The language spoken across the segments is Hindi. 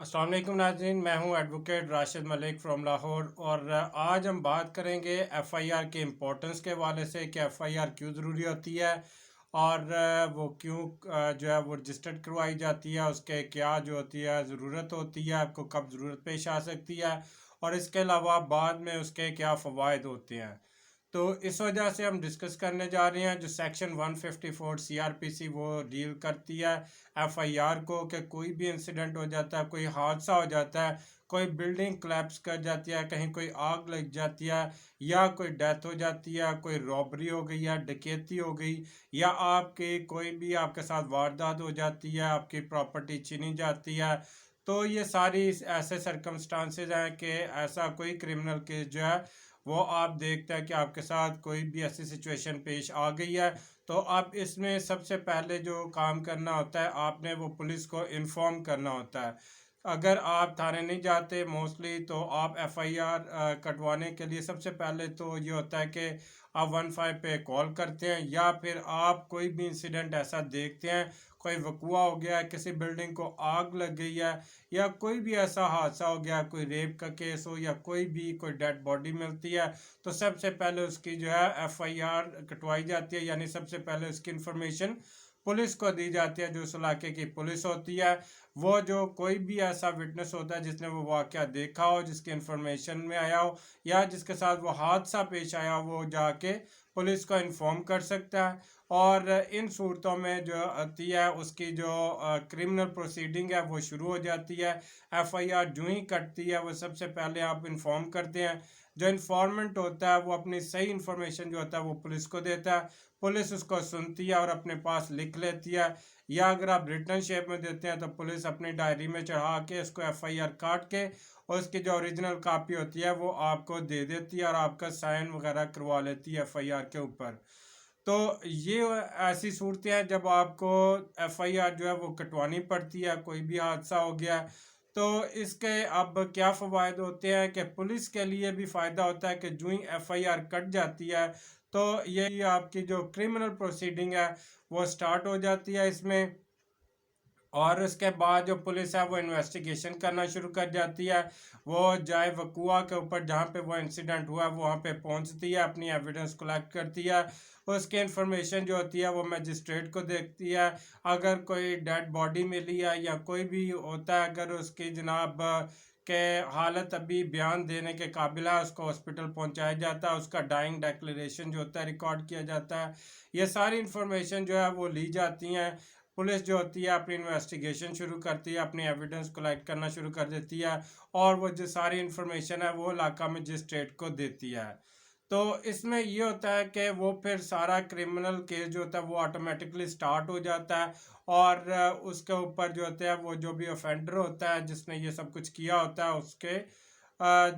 अस्सलाम वालेकुम नाज़रीन, मैं हूं एडवोकेट राशिद मलिक फ्रॉम लाहौर। और आज हम बात करेंगे एफआईआर के इम्पोर्टेंस के हवाले से कि एफआईआर क्यों ज़रूरी होती है और वो क्यों जो है वो रजिस्टर्ड करवाई जाती है, उसके क्या जो होती है ज़रूरत होती है, आपको कब ज़रूरत पेश आ सकती है और इसके अलावा बाद में उसके क्या फ़वाइद होते हैं। तो इस वजह से हम डिस्कस करने जा रहे हैं जो सेक्शन 154 सीआरपीसी वो डील करती है एफआईआर को, कि कोई भी इंसिडेंट हो जाता है, कोई हादसा हो जाता है, कोई बिल्डिंग कोलैप्स कर जाती है, कहीं कोई आग लग जाती है या कोई डेथ हो जाती है, कोई रॉबरी हो गई या डकैती हो गई या आपके कोई भी आपके साथ वारदात हो जाती है, आपकी प्रॉपर्टी छीनी जाती है। तो ये सारी ऐसे सर्कमस्टांसेस हैं कि ऐसा कोई क्रिमिनल केस जो है वो आप देखते हैं कि आपके साथ कोई भी ऐसी सिचुएशन पेश आ गई है, तो आप इसमें सबसे पहले जो काम करना होता है आपने वो पुलिस को इन्फॉर्म करना होता है। अगर आप थाने नहीं जाते मोस्टली तो आप एफआईआर कटवाने के लिए सबसे पहले तो ये होता है कि आप 15 पे कॉल करते हैं या फिर आप कोई भी इंसिडेंट ऐसा देखते हैं, कोई वकूआ हो गया है, किसी बिल्डिंग को आग लग गई है या कोई भी ऐसा हादसा हो गया, कोई रेप का केस हो या कोई भी कोई डेड बॉडी मिलती है, तो सबसे पहले उसकी जो है एफआईआर कटवाई जाती है। यानी सबसे पहले उसकी इंफॉर्मेशन पुलिस को दी जाती है, जो उस इलाके की पुलिस होती है। वो जो कोई भी ऐसा विटनेस होता है जिसने वो वाक़या देखा हो, जिसके इंफॉर्मेशन में आया हो या जिसके साथ वो हादसा पेश आया हो, वो जाके पुलिस को इन्फॉर्म कर सकता है। और इन सूरतों में जो आती है उसकी जो क्रिमिनल प्रोसीडिंग है वो शुरू हो जाती है। एफआईआर जो ही कटती है वो सबसे पहले आप इन्फॉर्म करते हैं। जो इन्फॉर्मेंट होता है वो अपनी सही इन्फॉर्मेशन जो होता है वो पुलिस को देता है, पुलिस उसको सुनती है और अपने पास लिख लेती है। या अगर आप रिटर्न शेप में देते हैं तो पुलिस अपनी डायरी में चढ़ा के उसको एफआईआर काट के और उसकी जो ओरिजिनल कापी होती है वो आपको दे देती है और आपका साइन वगैरह करवा लेती है एफआईआर के ऊपर। तो ये ऐसी सूरतें हैं जब आपको एफआईआर जो है वो कटवानी पड़ती है, कोई भी हादसा हो गया। तो इसके अब क्या फ़वायद होते हैं कि पुलिस के लिए भी फ़ायदा होता है कि जो ही एफआईआर कट जाती है तो ये आपकी जो क्रिमिनल प्रोसीडिंग है वो स्टार्ट हो जाती है इसमें। और उसके बाद जो पुलिस है वो इन्वेस्टिगेशन करना शुरू कर जाती है। वो जाए वकूआ के ऊपर जहाँ पे वो इंसिडेंट हुआ वो वहाँ पे पहुँचती है, अपनी एविडेंस कलेक्ट करती है, उसकी इंफॉर्मेशन जो होती है वो मजिस्ट्रेट को देखती है। अगर कोई डेड बॉडी मिली है या कोई भी होता है, अगर उसकी जनाब के हालत अभी बयान देने के काबिल है, उसको हॉस्पिटल पहुंचाया जाता है, उसका डाइंग डिक्लेरेशन जो होता है रिकॉर्ड किया जाता है। ये सारी इंफॉर्मेशन जो है वो ली जाती हैं। पुलिस जो होती है अपनी इन्वेस्टिगेशन शुरू करती है, अपनी एविडेंस कलेक्ट करना शुरू कर देती है और वो जो सारी इन्फॉर्मेशन है वो इलाका मजिस्ट्रेट को देती है। तो इसमें ये होता है कि वो फिर सारा क्रिमिनल केस जो होता है वो ऑटोमेटिकली स्टार्ट हो जाता है और उसके ऊपर जो होता है वो जो भी ऑफेंडर होता है जिसने ये सब कुछ किया होता है उसके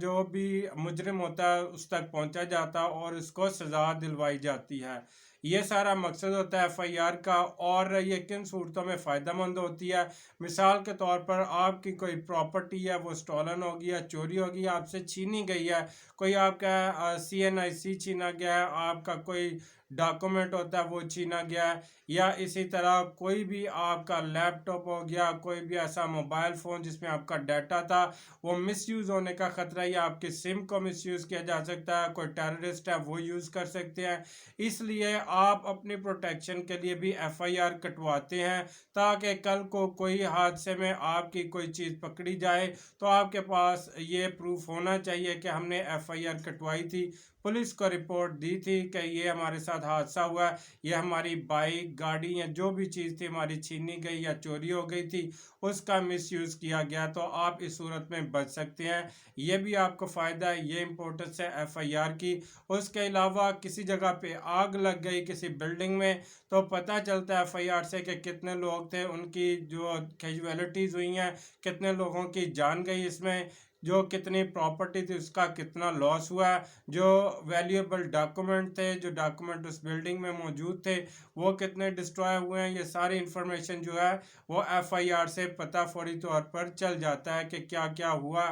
जो भी मुजरिम होता है उस तक पहुंचा जाता है और उसको सज़ा दिलवाई जाती है। ये सारा मकसद होता है एफआईआर का। और ये किन सूरतों में फ़ायदेमंद होती है, मिसाल के तौर पर आपकी कोई प्रॉपर्टी है वो स्टॉलन होगी या चोरी होगी, आपसे छीनी गई है, कोई आपका सीएनआईसी छीना गया है, आपका कोई डॉक्यूमेंट होता है वो छीना गया है, या इसी तरह कोई भी आपका लैपटॉप हो गया, कोई भी ऐसा मोबाइल फ़ोन जिसमें आपका डाटा था वो मिसयूज़ होने का ख़तरा है या आपकी सिम को मिसयूज़ किया जा सकता है, कोई टेररिस्ट है वो यूज़ कर सकते हैं। इसलिए आप अपनी प्रोटेक्शन के लिए भी एफआईआर कटवाते हैं ताकि कल को कोई हादसे में आपकी कोई चीज़ पकड़ी जाए तो आपके पास ये प्रूफ होना चाहिए कि हमने एफआईआर कटवाई थी, पुलिस को रिपोर्ट दी थी कि ये हमारे साथ हादसा हुआ है, ये हमारी बाइक गाड़ी या जो भी चीज़ थी हमारी छीनी गई या चोरी हो गई थी, उसका मिसयूज़ किया गया, तो आप इस सूरत में बच सकते हैं। ये भी आपको फ़ायदा है, ये इम्पोर्टेंस है एफआईआर की। उसके अलावा किसी जगह पे आग लग गई किसी बिल्डिंग में तो पता चलता है एफआईआर से कि कितने लोग थे, उनकी जो कैजुअलिटीज़ हुई हैं, कितने लोगों की जान गई इसमें, जो कितनी प्रॉपर्टी थी उसका कितना लॉस हुआ, जो वैल्यूएबल डॉक्यूमेंट थे, जो डॉक्यूमेंट उस बिल्डिंग में मौजूद थे वो कितने डिस्ट्रॉय हुए हैं। ये सारी इंफॉर्मेशन जो है वो एफआईआर से पता फौरी तौर पर चल जाता है कि क्या क्या हुआ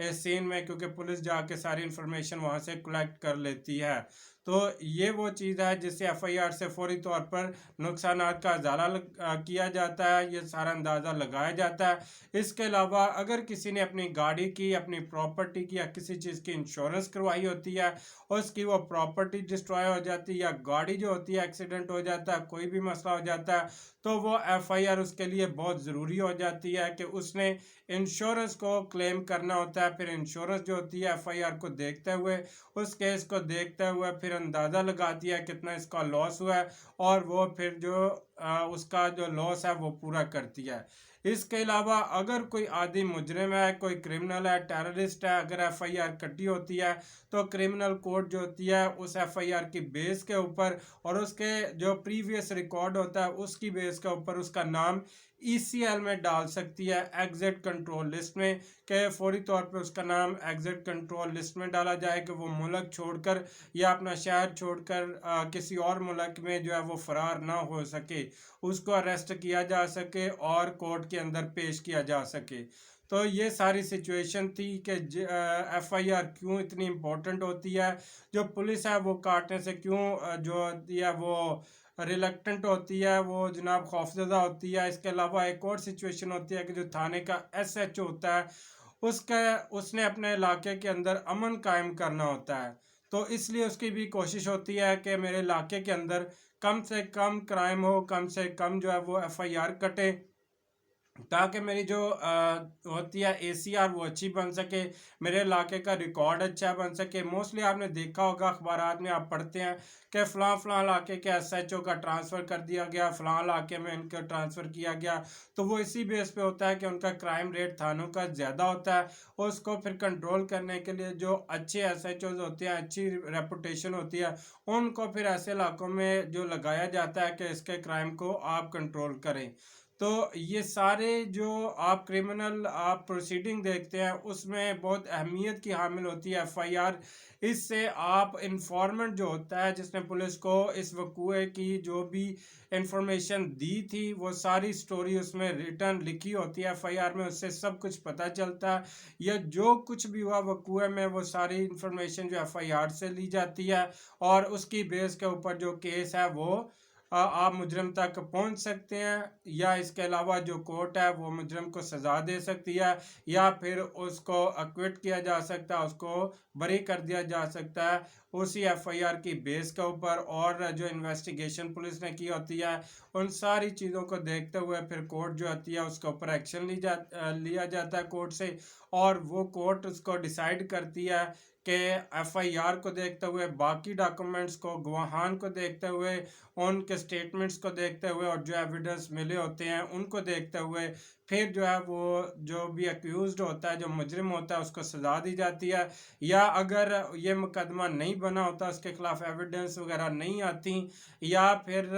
इस सीन में, क्योंकि पुलिस जाके सारी इंफॉर्मेशन वहाँ से कलेक्ट कर लेती है। तो ये वो चीज़ है जिससे एफआईआर से फौरी तौर पर नुकसानात का इजाला किया जाता है, ये सारा अंदाज़ा लगाया जाता है। इसके अलावा अगर किसी ने अपनी गाड़ी की, अपनी प्रॉपर्टी की या किसी चीज़ की इंश्योरेंस करवाई होती है और उसकी वो प्रॉपर्टी डिस्ट्रॉय हो जाती है या गाड़ी जो होती है एक्सीडेंट हो जाता है, कोई भी मसला हो जाता है, तो वो एफआईआर उसके लिए बहुत ज़रूरी हो जाती है कि उसने इंश्योरेंस को क्लेम करना होता है। फिर इंश्योरेंस जो होती है एफआईआर को देखते हुए, उस केस को देखते हुए फिर अंदाज़ा लगाती है कितना इसका लॉस हुआ है और वो फिर जो उसका जो लॉस है वो पूरा करती है। इसके अलावा अगर कोई आदि मुजरिम है, कोई क्रिमिनल है, टेररिस्ट है, अगर एफआईआर कटी होती है तो क्रिमिनल कोर्ट जो होती है उस एफआईआर की बेस के ऊपर और उसके जो प्रीवियस रिकॉर्ड होता है उसकी बेस के ऊपर उसका नाम ईसीएल में डाल सकती है, एग्जिट कंट्रोल लिस्ट में, कि फौरी तौर पे उसका नाम एग्जिट कंट्रोल लिस्ट में डाला जाए कि वो मुल्क छोड़कर या अपना शहर छोड़कर किसी और मुल्क में जो है वो फरार ना हो सके, उसको अरेस्ट किया जा सके और कोर्ट के अंदर पेश किया जा सके। तो ये सारी सिचुएशन थी कि एफआईआर क्यों इतनी इम्पोर्टेंट होती है, जो पुलिस है वो काटने से क्यों जो होती है वो रिलक्टेंट होती है, वो जनाब खौफजदा होती है। इसके अलावा एक और सिचुएशन होती है कि जो थाने का एसएचओ होता है उसका उसने अपने इलाके के अंदर अमन कायम करना होता है, तो इसलिए उसकी भी कोशिश होती है कि मेरे इलाके के अंदर कम से कम क्राइम हो, कम से कम जो है वो एफआईआर कटे, ताकि मेरी जो होती है एसीआर वो अच्छी बन सके, मेरे इलाके का रिकॉर्ड अच्छा बन सके। मोस्टली आपने देखा होगा अखबारात में आप पढ़ते हैं कि फ़लाँ फ़लाँ इलाके के एसएचओ का ट्रांसफ़र कर दिया गया, फ़लाँ इलाके में इनका ट्रांसफ़र किया गया, तो वो इसी बेस पे होता है कि उनका क्राइम रेट थानों का ज़्यादा होता है और उसको फिर कंट्रोल करने के लिए जो अच्छे एसएचओज होते हैं, अच्छी रेपुटेशन होती है, उनको फिर ऐसे इलाकों में जो लगाया जाता है कि इसके क्राइम को आप कंट्रोल करें। तो ये सारे जो आप क्रिमिनल आप प्रोसीडिंग देखते हैं उसमें बहुत अहमियत की हामिल होती है एफआईआर। इससे आप इंफॉर्मेंट जो होता है जिसने पुलिस को इस वकूए की जो भी इंफॉर्मेशन दी थी वो सारी स्टोरी उसमें रिटर्न लिखी होती है एफआईआर में, उससे सब कुछ पता चलता है। या जो कुछ भी हुआ वकूए में वो सारी इंफॉर्मेशन जो एफआईआर से ली जाती है और उसकी बेस के ऊपर जो केस है वो आप मुजरिम तक पहुंच सकते हैं, या इसके अलावा जो कोर्ट है वो मुजरिम को सज़ा दे सकती है या फिर उसको अक्विट किया जा सकता है, उसको बरी कर दिया जा सकता है उसी एफआईआर की बेस के ऊपर। और जो इन्वेस्टिगेशन पुलिस ने की होती है उन सारी चीज़ों को देखते हुए फिर कोर्ट जो होती है उसके ऊपर एक्शन लिया जाता है कोर्ट से, और वो कोर्ट उसको डिसाइड करती है कि एफआईआर को देखते हुए, बाकी डॉक्यूमेंट्स को, गवाहान को देखते हुए, उनके स्टेटमेंट्स को देखते हुए और जो एविडेंस मिले होते हैं उनको देखते हुए फिर जो है वो जो भी अक्यूज्ड होता है, जो मुजरिम होता है, उसको सज़ा दी जाती है। या अगर ये मुकदमा नहीं बना होता, उसके खिलाफ एविडेंस वगैरह नहीं आती, या फिर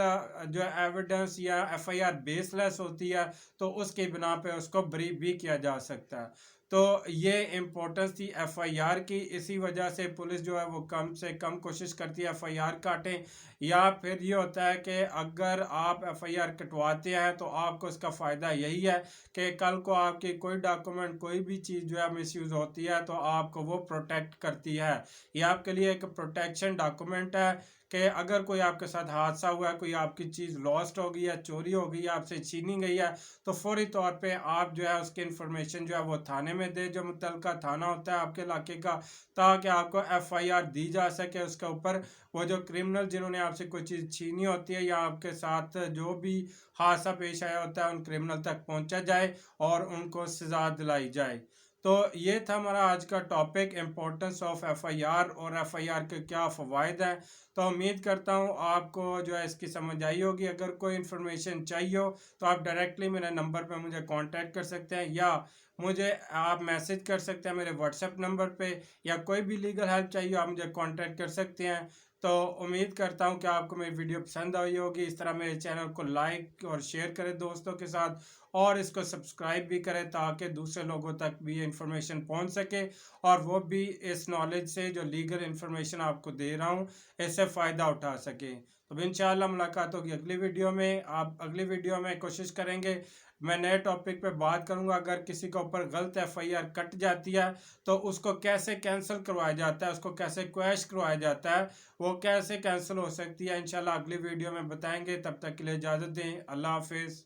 जो एविडेंस या एफआईआर बेसलेस होती है, तो उसकी बिना पे उसको बरी भी किया जा सकता है। तो ये इम्पोर्टेंस थी एफआईआर की, इसी वजह से पुलिस जो है वो कम से कम कोशिश करती है एफआईआर काटें। या फिर ये होता है कि अगर आप एफआईआर कटवाते हैं तो आपको उसका फ़ायदा यही है कि कल को आपकी कोई डॉक्यूमेंट, कोई भी चीज़ जो है मिसयूज़ होती है तो आपको वो प्रोटेक्ट करती है। ये आपके लिए एक प्रोटेक्शन डॉक्यूमेंट है कि अगर कोई आपके साथ हादसा हुआ है, कोई आपकी चीज़ लॉस्ट हो गई है, चोरी हो गई है, आपसे छीनी गई है, तो फौरी तौर पे आप जो है उसकी इन्फॉर्मेशन जो है वो थाने में दे, जो मुतलका थाना होता है आपके इलाके का, ताकि आपको एफआईआर दी जा सके उसके ऊपर। वो जो क्रिमिनल जिन्होंने आपसे कोई चीज़ छीनी होती है या आपके साथ जो भी हादसा पेश आया होता है उन क्रिमिनल तक पहुंचा जाए और उनको सज़ा दिलाई जाए। तो ये था हमारा आज का टॉपिक, इम्पोर्टेंस ऑफ एफआईआर और एफआईआर के क्या फ़वाइद हैं। तो उम्मीद करता हूँ आपको जो है इसकी समझ आई होगी। अगर कोई इन्फॉर्मेशन चाहिए हो तो आप डायरेक्टली मेरे नंबर पर मुझे कांटेक्ट कर सकते हैं, या मुझे आप मैसेज कर सकते हैं मेरे व्हाट्सएप नंबर पे, या कोई भी लीगल हेल्प चाहिए आप मुझे कांटेक्ट कर सकते हैं। तो उम्मीद करता हूँ कि आपको मेरी वीडियो पसंद आई होगी। इस तरह मेरे चैनल को लाइक और शेयर करें दोस्तों के साथ, और इसको सब्सक्राइब भी करें ताकि दूसरे लोगों तक भी ये इन्फॉर्मेशन पहुंच सके और वो भी इस नॉलेज से जो लीगल इन्फॉर्मेशन आपको दे रहा हूँ इससे फ़ायदा उठा सके। तो इंशाल्लाह मुलाकात होगी अगली वीडियो में। आप अगली वीडियो में कोशिश करेंगे मैं नए टॉपिक पे बात करूंगा। अगर किसी के ऊपर गलत एफआईआर कट जाती है तो उसको कैसे कैंसिल करवाया जाता है, उसको कैसे क्वैश करवाया जाता है, वो कैसे कैंसिल हो सकती है, इंशाल्लाह अगली वीडियो में बताएंगे। तब तक के लिए इजाज़त दें। अल्लाह हाफिज़।